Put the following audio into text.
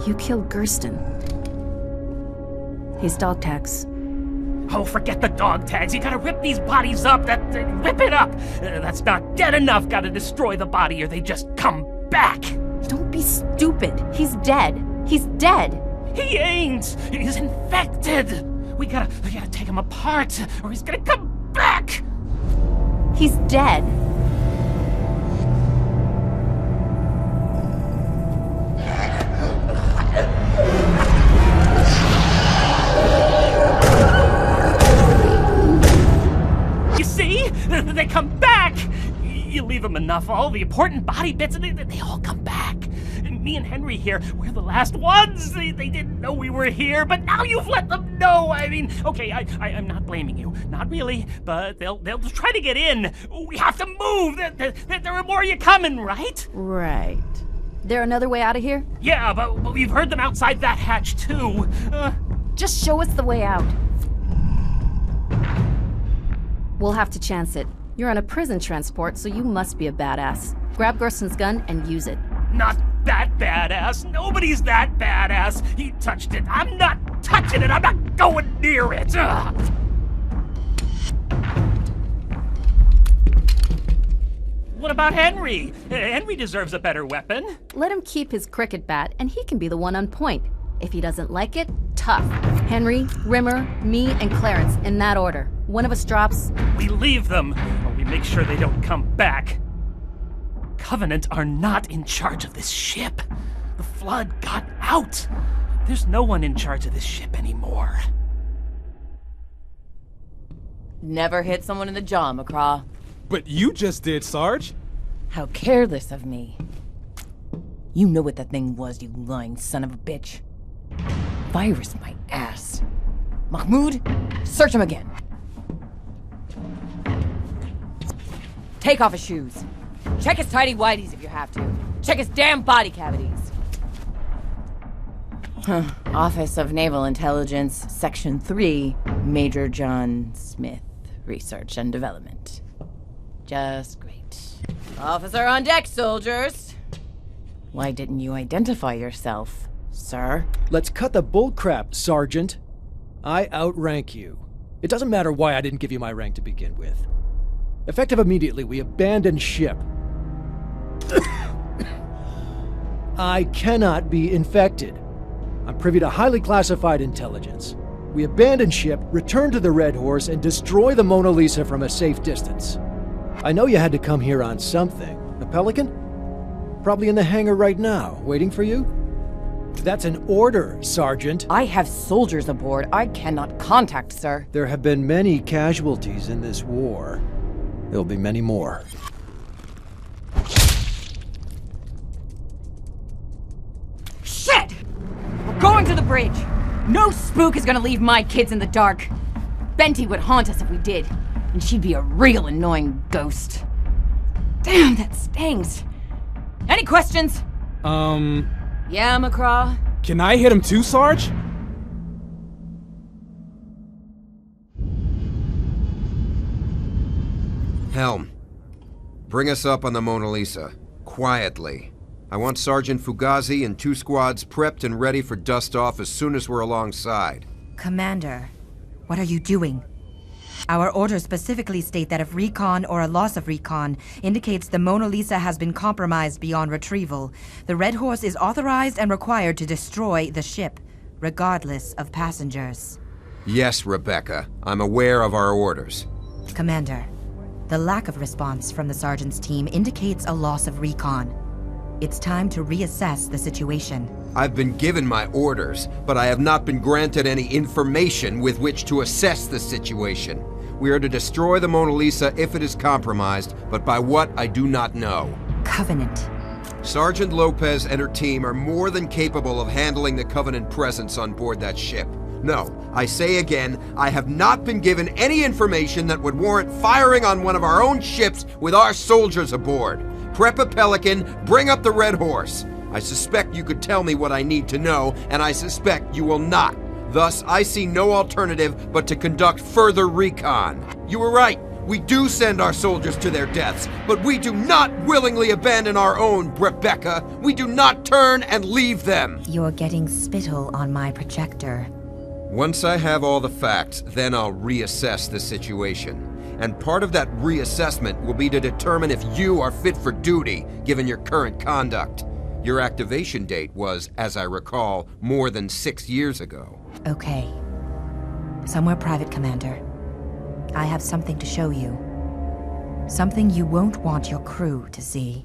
You killed Gersten. His dog tags. Oh, forget the dog tags. You gotta rip these bodies up. Rip it up. That's not dead enough. Gotta destroy the body or they just come back. Don't be stupid. He's dead. He's dead. He ain't. He's infected. We gotta take him apart or he's gonna come back. He's dead. You see? They come back! You leave them enough, all the important body bits, and they all come back. And me and Henry here, we're the last ones! They didn't know we were here, but now you've let them know! I mean, okay, I'm not blaming you. Not really, but they'll try to get in. We have to move! There are more of you coming, right? Right. There another way out of here? Yeah, but we've heard them outside that hatch, too. Just show us the way out. We'll have to chance it. You're on a prison transport, so you must be a badass. Grab Gersten's gun and use it. Not that badass. Nobody's that badass. He touched it. I'm not touching it. I'm not going near it. Ugh. What about Henry? Henry deserves a better weapon. Let him keep his cricket bat, and he can be the one on point. If he doesn't like it, tough. Henry, Rimmer, me, and Clarence, in that order. One of us drops. We leave them, or we make sure they don't come back. Covenant are not in charge of this ship. The Flood got out. There's no one in charge of this ship anymore. Never hit someone in the jaw, McCraw. But you just did, Sarge. How careless of me. You know what that thing was, you lying son of a bitch. Virus my ass. Mahmoud, search him again. Take off his shoes. Check his tighty-whities if you have to. Check his damn body cavities. Office of Naval Intelligence, Section 3, Major John Smith, Research and Development. Just great. Officer on deck, soldiers. Why didn't you identify yourself, sir? Let's cut the bullcrap, Sergeant. I outrank you. It doesn't matter why I didn't give you my rank to begin with. Effective immediately, we abandon ship. I cannot be infected. I'm privy to highly classified intelligence. We abandon ship, return to the Red Horse, and destroy the Mona Lisa from a safe distance. I know you had to come here on something. A Pelican? Probably in the hangar right now, waiting for you? That's an order, Sergeant. I have soldiers aboard. I cannot contact, sir. There have been many casualties in this war. There'll be many more. Shit! We're going to the bridge. No spook is gonna leave my kids in the dark. Benty would haunt us if we did, and she'd be a real annoying ghost. Damn, that stings. Any questions? Yeah, McCraw? Can I hit him too, Sarge? Helm, bring us up on the Mona Lisa. Quietly. I want Sergeant Fugazi and 2 squads prepped and ready for dust-off as soon as we're alongside. Commander, what are you doing? Our orders specifically state that if recon or a loss of recon indicates the Mona Lisa has been compromised beyond retrieval, the Red Horse is authorized and required to destroy the ship, regardless of passengers. Yes, Rebecca. I'm aware of our orders. Commander, the lack of response from the Sergeant's team indicates a loss of recon. It's time to reassess the situation. I've been given my orders, but I have not been granted any information with which to assess the situation. We are to destroy the Mona Lisa if it is compromised, but by what I do not know. Covenant. Sergeant Lopez and her team are more than capable of handling the Covenant presence on board that ship. No, I say again, I have not been given any information that would warrant firing on one of our own ships with our soldiers aboard. Prep a Pelican, bring up the Red Horse. I suspect you could tell me what I need to know, and I suspect you will not. Thus, I see no alternative but to conduct further recon. You were right. We do send our soldiers to their deaths, but we do not willingly abandon our own, Rebecca. We do not turn and leave them. You're getting spittle on my projector. Once I have all the facts, then I'll reassess the situation. And part of that reassessment will be to determine if you are fit for duty, given your current conduct. Your activation date was, as I recall, more than 6 years ago. Okay. Somewhere private, Commander. I have something to show you. Something you won't want your crew to see.